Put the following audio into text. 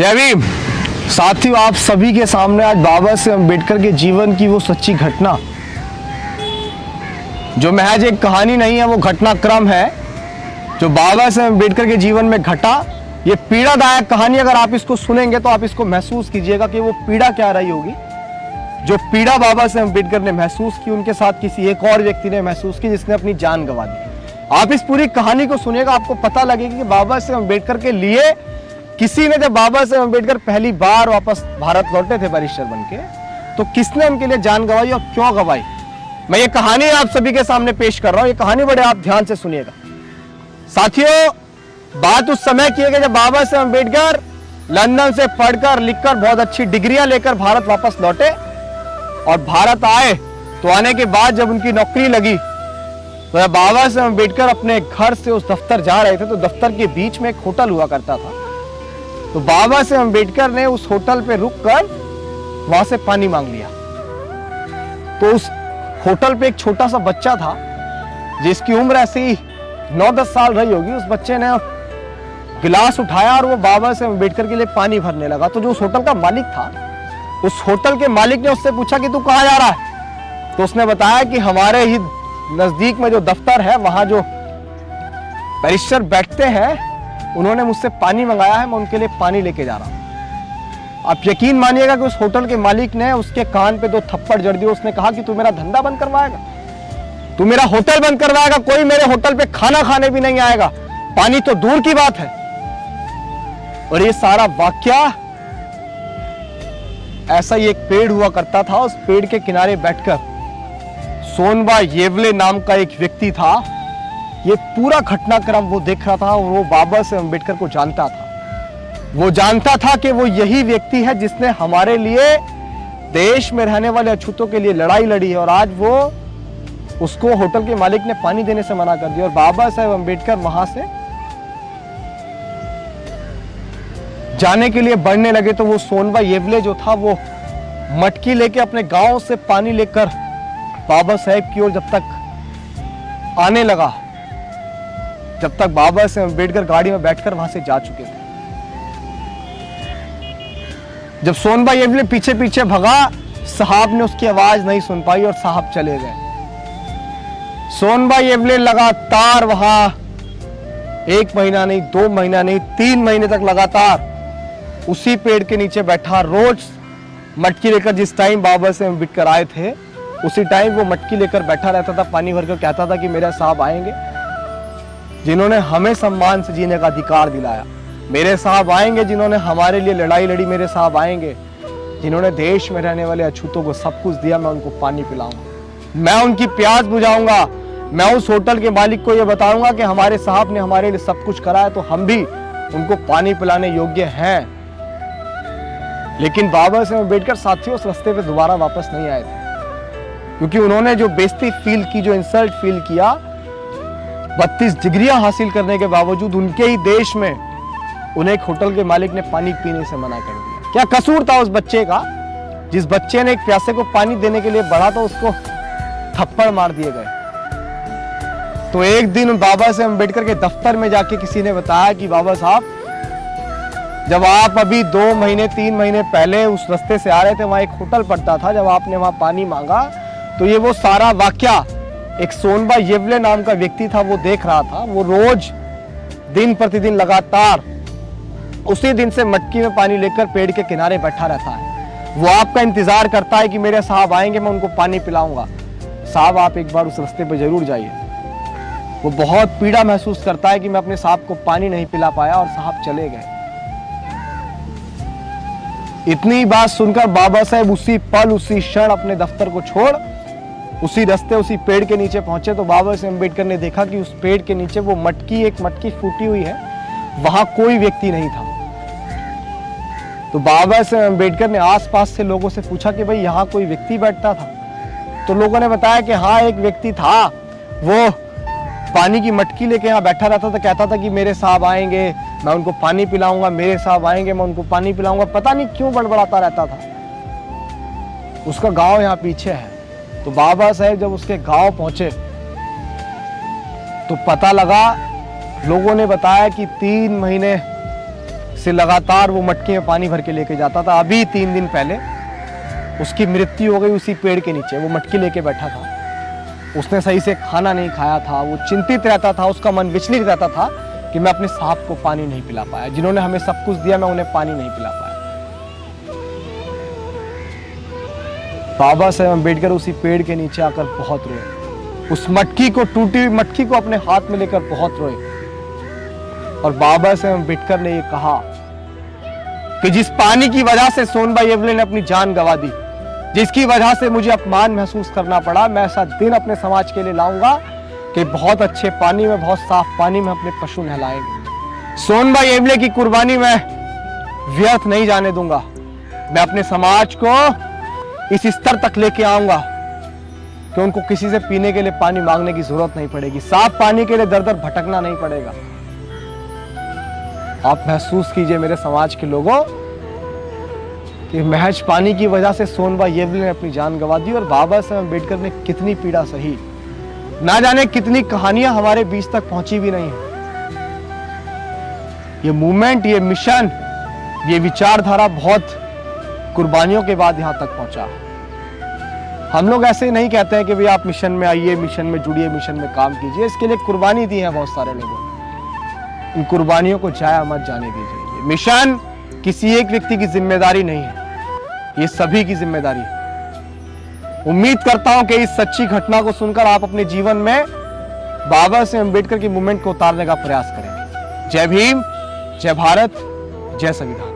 जय भीम। साथियों, आप सभी के सामने आज बाबा साहेब अम्बेडकर के जीवन की वो सच्ची घटना, जो महज एक कहानी नहीं है, वो घटनाक्रम है जो बाबा साहेब अम्बेडकर के जीवन में घटा। ये पीड़ादायक कहानी, अगर आप इसको सुनेंगे तो आप इसको महसूस कीजिएगा कि वो पीड़ा क्या रही होगी। जो पीड़ा बाबा साहेब अम्बेडकर ने महसूस की, उनके साथ किसी एक और व्यक्ति ने महसूस की जिसने अपनी जान गंवा दी। आप इस पूरी कहानी को सुनिएगा, आपको पता लगेगा कि बाबा साहेब अम्बेडकर के लिए किसी ने, जब बाबा साहेब अम्बेडकर पहली बार वापस भारत लौटे थे बैरिस्टर बनके, तो किसने उनके लिए जान गंवाई और क्यों गंवाई। मैं ये कहानी आप सभी के सामने पेश कर रहा हूं। ये कहानी बड़े आप ध्यान से सुनिएगा। साथियों, बात उस समय की है कि जब बाबा साहेब अम्बेडकर लंदन से पढ़कर लिखकर बहुत अच्छी डिग्रियां लेकर भारत वापस लौटे और भारत आए, तो आने के बाद जब उनकी नौकरी लगी, तो जब बाबा साहेब अम्बेडकर अपने घर से उस दफ्तर जा रहे थे, तो दफ्तर के बीच में एक होटल हुआ करता था। तो बाबा साहेब अम्बेडकर ने उस होटल पे रुककर वहां से पानी मांग लिया। तो उस होटल पे एक छोटा सा बच्चा था जिसकी उम्र ऐसे ही 9-10 साल रही होगी। उस बच्चे ने गिलास उठाया और वो बाबा साहेब अम्बेडकर के लिए पानी भरने लगा। तो जो उस होटल का मालिक था, उस होटल के मालिक ने उससे पूछा कि तू कहाँ जा रहा है। तो उसने बताया कि हमारे ही नजदीक में जो दफ्तर है, वहां जो बैरिस्टर बैठते हैं, उन्होंने मुझसे पानी मंगाया है, मैं उनके लिए पानी लेके जा रहा हूं। आप यकीन मानिएगा कि उस होटल के मालिक ने उसके कान पे 2 थप्पड़ जड़ दिए। उसने कहा कि तू मेरा धंधा बंद करवाएगा, तू मेरा होटल बंद करवाएगा, कोई मेरे होटल पे खाना खाने भी नहीं आएगा, पानी तो दूर की बात है। और ये सारा वाकया, ऐसा ही एक पेड़ हुआ करता था। उस पेड़ के किनारे बैठकर सोनबा येवले नाम का एक व्यक्ति था। ये पूरा घटनाक्रम वो देख रहा था और वो बाबा साहेब अम्बेडकर को जानता था। वो जानता था कि वो यही व्यक्ति है जिसने हमारे लिए, देश में रहने वाले अछूतों के लिए लड़ाई लड़ी है। और आज वो, उसको होटल के मालिक ने पानी देने से मना कर दिया। और बाबा साहेब अम्बेडकर वहां से जाने के लिए बढ़ने लगे, तो वो सोनबा येवले जो था, वो मटकी लेके अपने गांव से पानी लेकर बाबा साहेब की ओर जब तक आने लगा, जब तक बाबा साहेब अम्बेडकर गाड़ी में बैठकर वहां से जा चुके थे। जब सोनबा येवले पीछे पीछे भगा, साहब ने उसकी आवाज नहीं सुन पाई और साहब चले गए। सोनबा येवले लगातार वहां 1 महीना नहीं, 2 महीना नहीं, 3 महीने तक लगातार उसी पेड़ के नीचे बैठा, रोज मटकी लेकर, जिस टाइम बाबा साहेब अम्बेडकर आए थे उसी टाइम वो मटकी लेकर बैठा रहता था, पानी भरकर कहता था कि मेरे साहब आएंगे जिन्होंने हमें सम्मान से जीने का अधिकार दिलाया, मेरे साहब आएंगे जिन्होंने हमारे लिए लड़ाई लड़ी, मेरे साहब आएंगे जिन्होंने देश में रहने वाले अछूतों को सब कुछ दिया, मैं उनको पानी पिलाऊंगा, मैं उनकी प्यास बुझाऊंगा, मैं उस होटल के मालिक को यह बताऊंगा कि हमारे साहब ने हमारे लिए सब कुछ करा है, तो हम भी उनको पानी पिलाने योग्य हैं। लेकिन बाबा साहेब अम्बेडकर साथियों उस रास्ते पे दोबारा वापस नहीं आए थे, क्योंकि उन्होंने जो बेइज्जती फील की, जो इंसल्ट फील किया, 32 डिग्रियां हासिल करने के बावजूद उनके ही देश में उन्हें एक होटल के मालिक ने पानी पीने से मना कर दिया। क्या कसूर था उस बच्चे का? जिस बच्चे ने एक प्यासे को पानी देने के लिए बढ़ा, तो उसको थप्पड़ मार दिए गए। तो एक दिन बाबा साहेब अम्बेडकर के दफ्तर में जाके किसी ने बताया कि बाबा साहब, जब आप अभी 2 महीने 3 महीने पहले उस रास्ते से आ रहे थे, वहां एक होटल पड़ता था, जब आपने वहां पानी मांगा, तो ये वो सारा वाकया एक सोनबा येवले नाम का व्यक्ति था, वो देख रहा था। वो रोज दिन प्रतिदिन लगातार उसी दिन से मटकी में पानी लेकर पेड़ के किनारे बैठा रहता है। वो आपका इंतजार करता है कि मेरे साहब आएंगे, मैं उनको पानी पिलाऊंगा। साहब, आप एक बार उस रास्ते पे जरूर जाइए। वो बहुत पीड़ा महसूस करता है कि मैं अपने साहब को पानी नहीं पिला पाया, और साहब चले गए। इतनी बात सुनकर बाबा साहेब उसी पल, उसी क्षण अपने दफ्तर को छोड़ उसी रास्ते, उसी पेड़ के नीचे पहुंचे। तो बाबा साहेब अम्बेडकर ने देखा कि उस पेड़ के नीचे वो एक मटकी फूटी हुई है, वहां कोई व्यक्ति नहीं था। तो बाबा साहेब अम्बेडकर ने आसपास से लोगों से पूछा कि भाई यहाँ कोई व्यक्ति बैठता था? तो लोगों ने बताया कि हाँ, एक व्यक्ति था, वो पानी की मटकी लेके यहाँ बैठा रहता था, कहता था कि मेरे साहब आएंगे, मैं उनको पानी पिलाऊंगा, मेरे साहब आएंगे, मैं उनको पानी पिलाऊंगा। पता नहीं क्यों बड़बड़ाता रहता था। उसका गांव यहाँ पीछे है। तो बाबा साहेब जब उसके गांव पहुंचे, तो पता लगा, लोगों ने बताया कि 3 महीने से लगातार वो मटके में पानी भर के लेके जाता था। अभी 3 दिन पहले उसकी मृत्यु हो गई उसी पेड़ के नीचे। वो मटकी लेके बैठा था, उसने सही से खाना नहीं खाया था, वो चिंतित रहता था, उसका मन विचलित रहता था कि मैं अपने सांप को पानी नहीं पिला पाया, जिन्होंने हमें सब कुछ दिया मैं उन्हें पानी नहीं पिला पाया। बाबा साहेब अम्बेडकर उसी पेड़ के नीचे आकर बहुत रोए, उस मटकी को, टूटी हुई मटकी को अपने हाथ में लेकर बहुत रोए। और बाबा साहेब अम्बेडकर ने ये कहा कि जिस पानी की वजह से सोनभाई येवले ने अपनी जान गंवा दी, जिसकी वजह से मुझे अपमान महसूस करना पड़ा, मैं ऐसा दिन अपने समाज के लिए लाऊंगा कि बहुत अच्छे पानी में, बहुत साफ पानी में अपने पशु नहलाएंगे। सोनभाई येवले की कुर्बानी मैं व्यर्थ नहीं जाने दूंगा। मैं अपने समाज को इस स्तर तक लेके आऊंगा कि उनको किसी से पीने के लिए पानी मांगने की जरूरत नहीं पड़ेगी, साफ पानी के लिए दर दर भटकना नहीं पड़ेगा। आप महसूस कीजिए मेरे समाज के लोगों कि महज पानी की वजह से सोनभाई येवले ने अपनी जान गंवा दी और बाबा साहेब अम्बेडकर ने कितनी पीड़ा सही, ना जाने कितनी कहानियां हमारे बीच तक पहुंची भी नहीं है। ये मूवमेंट, ये मिशन, ये विचारधारा बहुत कुर्बानियों के बाद यहां तक पहुंचा। हम लोग ऐसे नहीं कहते हैं कि भाई आप मिशन में आइए, मिशन में जुड़िए, मिशन में काम कीजिए। इसके लिए कुर्बानी दी है बहुत सारे लोगों ने, इन कुर्बानियों को जाया मत जाने दीजिए। मिशन किसी एक व्यक्ति की जिम्मेदारी नहीं है, ये सभी की जिम्मेदारी है। उम्मीद करता हूं कि इस सच्ची घटना को सुनकर आप अपने जीवन में बाबा साहेब अम्बेडकर की मूवमेंट को उतारने का प्रयास करेंगे। जय भीम, जय भारत, जय संविधान।